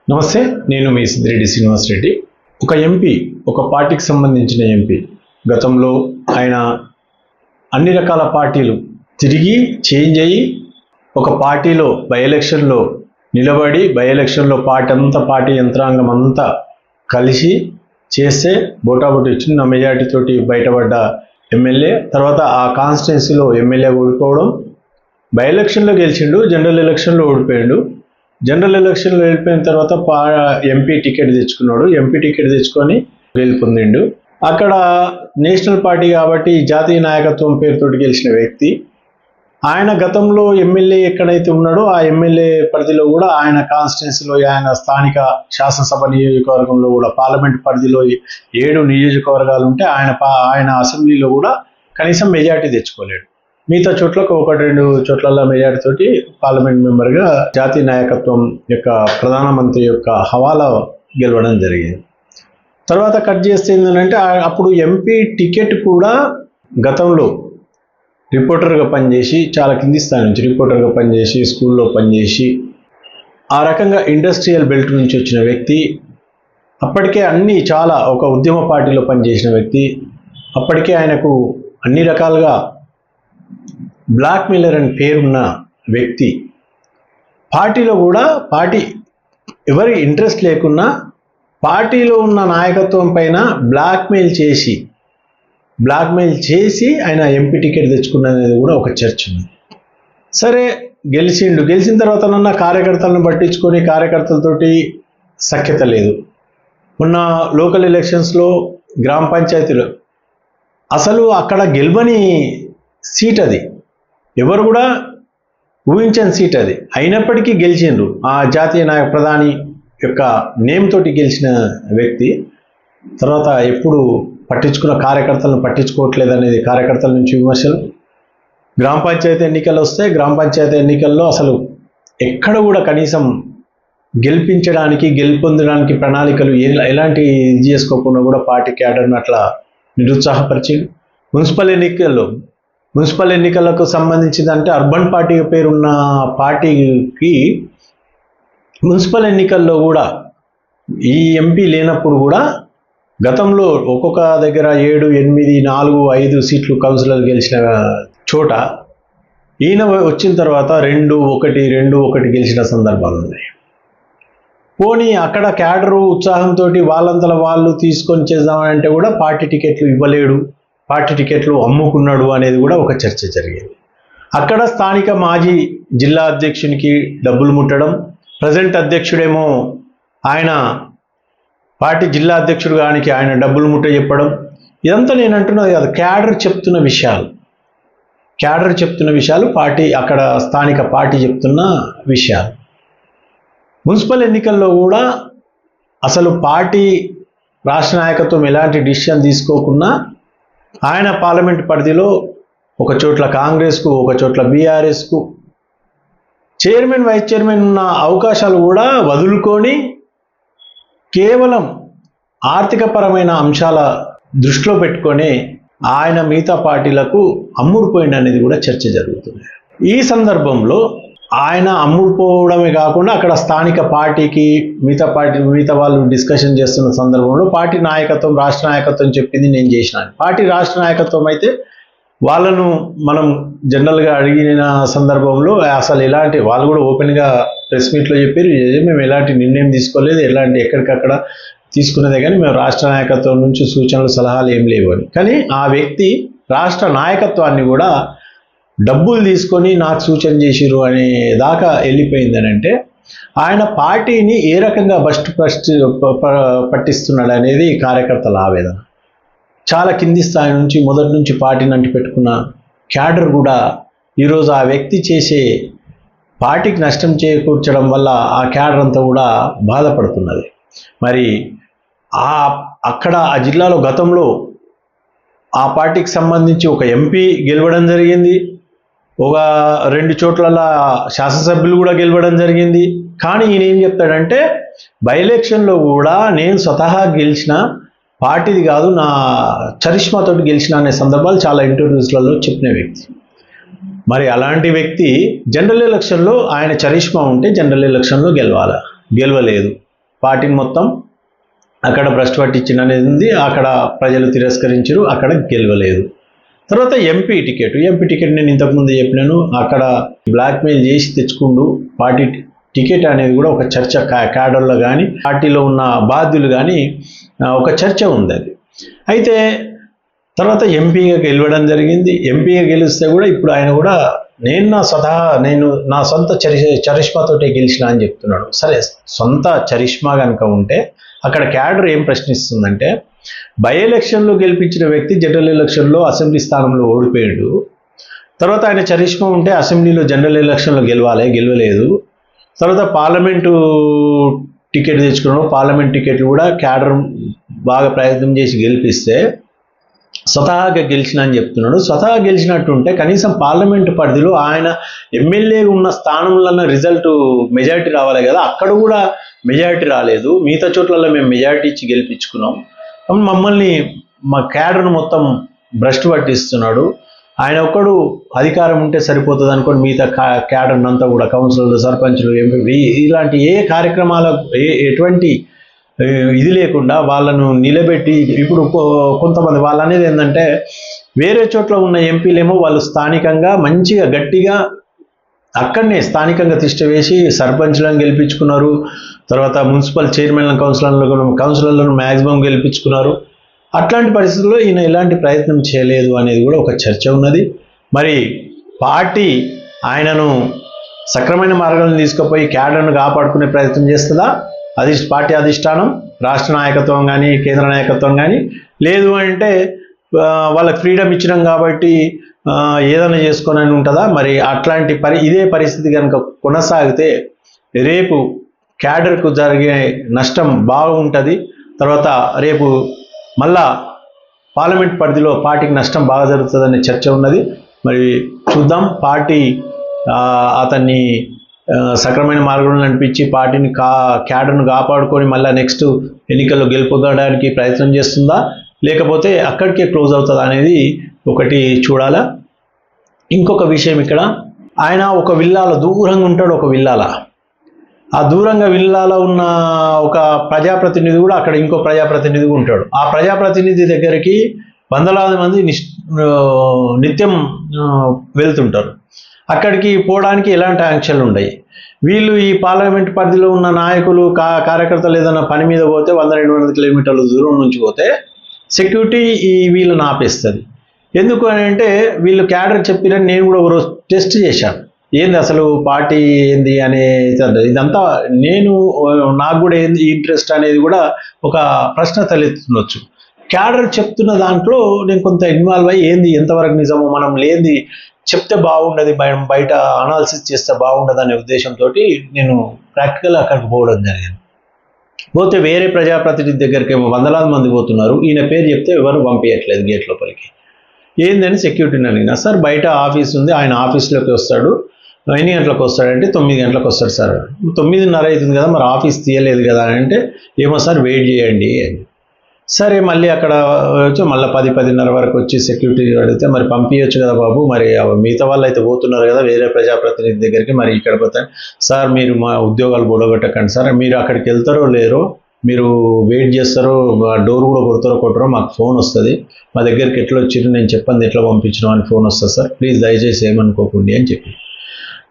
నమస్తే, నేను మీ సిద్దిరెడ్డి శ్రీనివాస్ రెడ్డి. ఒక ఎంపీ, ఒక పార్టీకి సంబంధించిన ఎంపీ గతంలో ఆయన అన్ని రకాల పార్టీలు తిరిగి చేంజ్ అయ్యి ఒక పార్టీలో బై ఎలక్షన్లో నిలబడి బై ఎలక్షన్లో పార్టీ యంత్రాంగం అంతా కలిసి చేస్తే బోటాబోటి చిన్న మెజార్టీతోటి బయటపడ్డ ఎమ్మెల్యే. తర్వాత ఆ కాన్స్టిట్యున్సీలో ఎమ్మెల్యే ఓడిపోవడం, బై ఎలక్షన్లో గెలిచిండు, జనరల్ ఎలక్షన్లో ఓడిపోయాడు. జనరల్ ఎలక్షన్లో వెళ్ళిపోయిన తర్వాత ఎంపీ టికెట్ తెచ్చుకున్నాడు. ఎంపీ టికెట్ తెచ్చుకొని గెలుపొందిండు. అక్కడ నేషనల్ పార్టీ కాబట్టి జాతీయ నాయకత్వం పేరుతోటి గెలిచిన వ్యక్తి. ఆయన గతంలో ఎమ్మెల్యే ఎక్కడైతే ఉన్నాడో ఆ ఎమ్మెల్యే పరిధిలో కూడా ఆయన కాన్స్టిట్యున్సీలో, ఆయన స్థానిక శాసనసభ నియోజకవర్గంలో కూడా పార్లమెంట్ పరిధిలో 7 నియోజకవర్గాలు ఉంటే ఆయన అసెంబ్లీలో కూడా కనీసం మెజార్టీ తెచ్చుకోలేడు. మిగతా చోట్లకు 1-2 చోట్ల మెజార్టీ తోటి పార్లమెంట్ మెంబర్గా జాతీయ నాయకత్వం యొక్క ప్రధానమంత్రి యొక్క హవాలా గెలవడం జరిగింది. తర్వాత కట్ చేస్తే ఏంటంటే అప్పుడు ఎంపీ టికెట్ కూడా గతంలో రిపోర్టర్గా పనిచేసి, చాలా కింది స్థాయి నుంచి రిపోర్టర్గా పనిచేసి, స్కూల్లో పనిచేసి, ఆ రకంగా ఇండస్ట్రియల్ బెల్ట్ నుంచి వచ్చిన వ్యక్తి, అప్పటికే అన్ని చాలా ఒక ఉద్యమ పార్టీలో పనిచేసిన వ్యక్తి, అప్పటికే ఆయనకు అన్ని రకాలుగా బ్లాక్ మెయిలర్ అని పేరున్న వ్యక్తి. పార్టీలో కూడా ఎవరి ఇంట్రెస్ట్ లేకున్నా పార్టీలో ఉన్న నాయకత్వం పైన బ్లాక్మెయిల్ చేసి ఆయన ఎంపీ టికెట్ తెచ్చుకున్నది కూడా ఒక చర్చ ఉంది. సరే, గెలిచిన తర్వాత కార్యకర్తలను పట్టించుకొని కార్యకర్తలతోటి సఖ్యత లేదు. మొన్న లోకల్ ఎలక్షన్స్లో గ్రామ పంచాయతీలో అసలు అక్కడ గెలవని సీట్, అది ఎవరు కూడా ఊహించని సీట్ అది. అయినప్పటికీ గెలిచిండ్రు. ఆ జాతీయ ప్రధాని యొక్క నేమ్ తోటి గెలిచిన వ్యక్తి. తర్వాత ఎప్పుడు పట్టించుకున్న కార్యకర్తలను పట్టించుకోవట్లేదు అనేది కార్యకర్తల నుంచి విమర్శలు. గ్రామ పంచాయతీ ఎన్నికలు వస్తే గ్రామ పంచాయతీ ఎన్నికల్లో అసలు ఎక్కడ కూడా కనీసం గెలుపొందడానికి ప్రణాళికలు ఎలాంటి ఇది చేసుకోకుండా కూడా పార్టీ క్యాడర్ను అట్లా నిరుత్సాహపరిచింది. మున్సిపల్ ఎన్నికలకు సంబంధించిందంటే అర్బన్ పార్టీ పేరున్న పార్టీకి మున్సిపల్ ఎన్నికల్లో కూడా ఈ ఎంపీ లేనప్పుడు కూడా గతంలో ఒక్కొక్క దగ్గర 7, 8, 4, 5 సీట్లు కౌన్సిలర్ గెలిచిన చోట ఈయన వచ్చిన తర్వాత 2-1 గెలిచిన సందర్భాలు ఉన్నాయి. పోనీ అక్కడ క్యాడరు ఉత్సాహంతో వాళ్ళంతలో వాళ్ళు తీసుకొని చేద్దామంటే కూడా పార్టీ టికెట్లు ఇవ్వలేడు, పార్టీ టికెట్లు అమ్ముకున్నాడు అనేది కూడా ఒక చర్చ జరిగింది. అక్కడ స్థానిక మాజీ జిల్లా అధ్యక్షునికి డబ్బులు ముట్టడం, ప్రజెంట్ అధ్యక్షుడేమో ఆయన పార్టీ జిల్లా అధ్యక్షుడు గానికి ఆయన డబ్బులు ముట్ట చెప్పడం, ఇదంతా నేను అంటున్నది కాదు, క్యాడర్ చెప్తున్న విషయాలు, పార్టీ అక్కడ స్థానిక పార్టీ చెప్తున్న విషయాలు. మున్సిపల్ ఎన్నికల్లో కూడా అసలు పార్టీ రాష్ట్ర నాయకత్వం ఎలాంటి డిసిషన్ తీసుకోకుండా ఆయన పార్లమెంట్ పరిధిలో ఒక చోట్ల కాంగ్రెస్కు, ఒక చోట్ల బీఆర్ఎస్కు చైర్మన్, వైస్ చైర్మన్ ఉన్న అవకాశాలు కూడా వదులుకొని కేవలం ఆర్థికపరమైన అంశాల దృష్టిలో పెట్టుకొని ఆయన మిగతా పార్టీలకు అమ్ముడుపోయింది అనేది కూడా చర్చ జరుగుతుంది. ఈ సందర్భంలో ఆయన అమ్ముడుపోవడమే కాకుండా అక్కడ స్థానిక పార్టీకి మిగతా వాళ్ళు డిస్కషన్ చేస్తున్న సందర్భంలో పార్టీ నాయకత్వం, రాష్ట్ర నాయకత్వం చెప్పింది నేను చేసినాను. పార్టీ రాష్ట్ర నాయకత్వం అయితే వాళ్ళను మనం జనరల్గా అడిగిన సందర్భంలో అసలు ఎలాంటి, వాళ్ళు కూడా ఓపెన్గా ప్రెస్ మీట్లో చెప్పారు, మేము ఎలాంటి నిర్ణయం తీసుకోలేదు, ఎక్కడికక్కడ తీసుకున్నదే కానీ మేము రాష్ట్ర నాయకత్వం నుంచి సూచనలు సలహాలు ఏం లేవు అని. కానీ ఆ వ్యక్తి రాష్ట్ర నాయకత్వాన్ని కూడా డబ్బులు తీసుకొని నాకు సూచన చేసిరు అనే దాకా వెళ్ళిపోయిందని అంటే ఆయన పార్టీని ఏ రకంగా పట్టిస్తున్నాడు అనేది కార్యకర్తల ఆవేదన. చాలా కింది స్థాయి నుంచి మొదటి నుంచి పార్టీని అంటి పెట్టుకున్న క్యాడర్ కూడా ఈరోజు ఆ వ్యక్తి చేసే పార్టీకి నష్టం చేకూర్చడం వల్ల ఆ క్యాడర్ అంతా కూడా బాధపడుతున్నది. మరి అక్కడ ఆ జిల్లాలో గతంలో ఆ పార్టీకి సంబంధించి ఒక ఎంపీ గెలవడం జరిగింది, ఒక 2 చోట్ల శాసనసభ్యులు కూడా గెలవడం జరిగింది. కానీ ఈయన ఏం చెప్తాడంటే బై ఎలక్షన్లో కూడా నేను స్వతహా గెలిచిన, పార్టీది కాదు నా చరిష్మాతోటి గెలిచిన అనే సందర్భాలు చాలా ఇంటర్వ్యూస్లలో చెప్పిన వ్యక్తి. మరి అలాంటి వ్యక్తి జనరల్ ఎలక్షన్లో ఆయన చరిష్మా ఉంటే జనరల్ ఎలక్షన్లో గెలవలేదు. పార్టీని మొత్తం అక్కడ భ్రష్టు పట్టించిన అనేది ఉంది. అక్కడ ప్రజలు తిరస్కరించారు, అక్కడ గెలవలేదు. తర్వాత ఎంపీ టికెట్ నేను ఇంతకుముందు చెప్పినాను, అక్కడ బ్లాక్మెయిల్ చేసి తెచ్చుకుంటూ పార్టీ టికెట్ అనేది కూడా ఒక చర్చ క్యాడర్లో కానీ పార్టీలో ఉన్న బాధ్యులు కానీ ఒక చర్చ ఉంది అది. అయితే తర్వాత ఎంపీగా గెలవడం జరిగింది. ఎంపీగా గెలిస్తే కూడా ఇప్పుడు ఆయన కూడా నేను నా సొంత చరిష్మాతోటే గెలిచిన అని చెప్తున్నాడు. సరే, సొంత చరిష్మా కనుక ఉంటే అక్కడ క్యాడర్ ఏం ప్రశ్నిస్తుందంటే, బై ఎలక్షన్లో గెలిపించిన వ్యక్తి జనరల్ ఎలక్షన్లో అసెంబ్లీ స్థానంలో ఓడిపోయాడు. తర్వాత ఆయన చరిష్మా ఉంటే అసెంబ్లీలో జనరల్ ఎలక్షన్లో గెలవలేదు. తర్వాత పార్లమెంటు టికెట్ తెచ్చుకున్నాడు. పార్లమెంట్ టికెట్లు కూడా క్యాడర్ బాగా ప్రయత్నం చేసి గెలిపిస్తే స్వతహాగా గెలిచిన అని చెప్తున్నాడు. స్వతహా గెలిచినట్టుంటే కనీసం పార్లమెంటు పరిధిలో ఆయన ఎమ్మెల్యే ఉన్న స్థానంలో రిజల్ట్ మెజారిటీ రావాలి కదా, అక్కడ కూడా మెజారిటీ రాలేదు. మిగతా చోట్లలో మేము మెజారిటీ ఇచ్చి గెలిపించుకున్నాం. మమ్మల్ని మా క్యాడర్ను మొత్తం భ్రష్టు పట్టిస్తున్నాడు. ఆయన ఒక్కడు అధికారం ఉంటే సరిపోతుంది అనుకోండి, మిగతా క్యాడర్ని అంతా కూడా కౌన్సిలర్లు, సర్పంచులు, ఎంపీ ఇలాంటి ఏ కార్యక్రమాల ఎటువంటి ఇది లేకుండా వాళ్ళను నిలబెట్టి, ఇప్పుడు కొంతమంది వాళ్ళు అనేది ఏంటంటే, వేరే చోట్ల ఉన్న ఎంపీలేమో వాళ్ళు స్థానికంగా మంచిగా గట్టిగా అక్కడనే స్థానికంగా తిష్ట వేసి సర్పంచ్లను గెలిపించుకున్నారు. తర్వాత మున్సిపల్ చైర్మన్ కౌన్సిలర్లను మ్యాక్సిమం గెలిపించుకున్నారు. అట్లాంటి పరిస్థితుల్లో ఈయన ఎలాంటి ప్రయత్నం చేయలేదు అనేది కూడా ఒక చర్చ ఉన్నది. మరి పార్టీ ఆయనను సక్రమైన మార్గాలను తీసుకుపోయి క్యాడర్ను కాపాడుకునే ప్రయత్నం చేస్తుందా? అది పార్టీ అధిష్టానం, రాష్ట్ర నాయకత్వం కానీ కేంద్ర నాయకత్వం కానీ, లేదు అంటే వాళ్ళకి ఫ్రీడమ్ ఇచ్చినాం కాబట్టి ఏదైనా చేసుకొని ఉంటుందా? మరి అట్లాంటి ఇదే పరిస్థితి కనుక కొనసాగితే రేపు క్యాడర్కు జరిగే నష్టం బాగుంటుంది. తర్వాత రేపు మళ్ళా పార్లమెంట్ పరిధిలో పార్టీకి నష్టం బాగా జరుగుతుందనే చర్చ ఉన్నది. మరి చూద్దాం, పార్టీ అతన్ని సక్రమైన మార్గంలో నడిపించి పార్టీని క్యాడర్ను కాపాడుకొని మళ్ళీ నెక్స్ట్ ఎన్నికల్లో గెలుపడానికి ప్రయత్నం చేస్తుందా, లేకపోతే అక్కడికే క్లోజ్ అవుతుందా అనేది ఒకటి చూడాలా. ఇంకొక విషయం, ఇక్కడ ఆయన ఒక విల్లాలో దూరంగా ఉంటాడు. ఒక విల్లాల ఆ దూరంగా విల్లాలో ఉన్న ఒక ప్రజాప్రతినిధి కూడా అక్కడ ఇంకో ప్రజాప్రతినిధి ఉంటాడు. ఆ ప్రజాప్రతినిధి దగ్గరికి వందలాది మంది నిత్యం వెళ్తుంటారు. అక్కడికి పోవడానికి ఎలాంటి ఆంక్షలు ఉన్నాయి. వీళ్ళు ఈ పార్లమెంట్ పరిధిలో ఉన్న నాయకులు కార్యకర్తలు ఏదైనా పని మీద పోతే 100-200 కిలోమీటర్ల దూరం నుంచి పోతే సెక్యూరిటీ వీళ్ళని ఆపేస్తుంది. ఎందుకు అని అంటే, వీళ్ళు క్యాడర్ చెప్పిరని నేను కూడా ఒకరోజు టెస్ట్ చేశాను. ఏంది అసలు పార్టీ ఏంది అనే ఇదంతా నాకు కూడా ఏంది ఇంట్రెస్ట్ అనేది కూడా ఒక ప్రశ్న తలెత్తుండొచ్చు. క్యాడర్ చెప్తున్న దాంట్లో నేను కొంత ఇన్వాల్వ్ అయ్యి ఏంది ఎంతవరకు నిజమో మనం లేనిది చెప్తే బాగుండదు, బయట అనాలిసిస్ చేస్తే బాగుండదు అనే ఉద్దేశంతో నేను ప్రాక్టికల్ అక్కడికి పోవడం జరిగింది. పోతే వేరే ప్రజాప్రతినిధి దగ్గరికి ఏమో వందలాది మంది పోతున్నారు. ఈయన పేరు చెప్తే ఎవరు పంపించట్లేదు గేట్ లోపలికి. ఏందని సెక్యూరిటీని అడిగినా, సార్ బయట ఆఫీస్ ఉంది, ఆయన ఆఫీస్లోకి వస్తాడు, ఎన్ని గంటలకు వస్తాడంటే 9 గంటలకు వస్తాడు సార్. 9:30 అవుతుంది కదా, మరి ఆఫీస్ తీయలేదు కదా అని అంటే, ఏమో సార్ వెయిట్ చేయండి అని. సరే, మళ్ళీ అక్కడ వచ్చి మళ్ళీ 10-10:30 వరకు వచ్చి సెక్యూరిటీ అడిగితే, మరి పంపించవచ్చు కదా బాబు, మరి మిగతా వాళ్ళు అయితే పోతున్నారు కదా వేరే ప్రజాప్రతినిధి దగ్గరికి, మరి ఇక్కడ పోతారు సార్, మీరు మా ఉద్యోగాలు బొడగొట్టకండి సార్, మీరు అక్కడికి వెళ్తారో లేరో, మీరు వెయిట్ చేస్తారో, డోర్ కూడా కొడతారో మాకు ఫోన్ వస్తుంది, మా దగ్గరికి ఎట్లా వచ్చిర్రు నేను చెప్పండి ఎట్లా పంపించడం అని ఫోన్ వస్తుంది సార్, ప్లీజ్ దయచేసి ఏమనుకోకండి అని చెప్పి.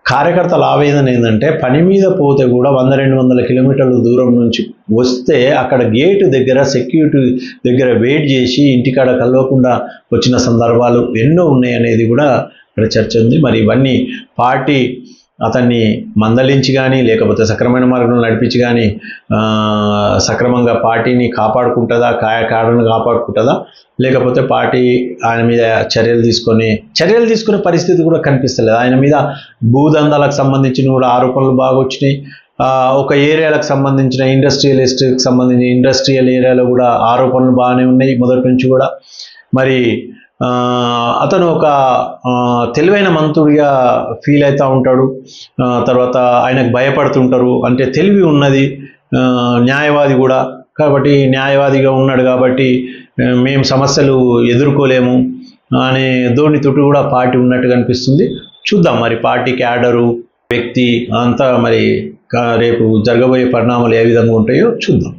కార్యకర్తల ఆవేదన ఏంటంటే, పని మీద పోతే కూడా 100-200 కిలోమీటర్ల దూరం నుంచి వస్తే అక్కడ గేటు దగ్గర సెక్యూరిటీ దగ్గర వెయిట్ చేసి ఇంటికాడ కలవకుండా వచ్చిన సందర్భాలు ఎన్నో ఉన్నాయి అనేది కూడా ఇక్కడ చర్చ ఉంది. మరి ఇవన్నీ పార్టీ అతన్ని మందలించి కానీ, లేకపోతే సక్రమైన మార్గంలో నడిపించి కానీ సక్రమంగా పార్టీని కాపాడుకుంటుందా, క్యాడర్ను కాపాడుకుంటుందా, లేకపోతే పార్టీ ఆయన మీద చర్యలు తీసుకునే పరిస్థితి కూడా కనిపిస్తలేదు. ఆయన మీద భూదందాలకు సంబంధించిన కూడా ఆరోపణలు బాగా వచ్చినాయి. ఒక ఏరియాలకు సంబంధించిన ఇండస్ట్రియల్ ఏరియాలో కూడా ఆరోపణలు బాగానే ఉన్నాయి మొదటి నుంచి కూడా. మరి అతను ఒక తెలివైన మంత్రుడిగా ఫీల్ అవుతూ ఉంటాడు. తర్వాత ఆయనకు భయపడుతుంటారు, అంటే తెలివి ఉన్నది, న్యాయవాది కూడా కాబట్టి న్యాయవాదిగా ఉన్నాడు కాబట్టి మేము సమస్యలు ఎదుర్కోలేము అనే ధోరణితోటి కూడా పార్టీ ఉన్నట్టుగా అనిపిస్తుంది. చూద్దాం మరి పార్టీ క్యాడరు వ్యక్తి అంతా మరి రేపు జరగబోయే పరిణామాలు ఏ విధంగా ఉంటాయో చూద్దాం.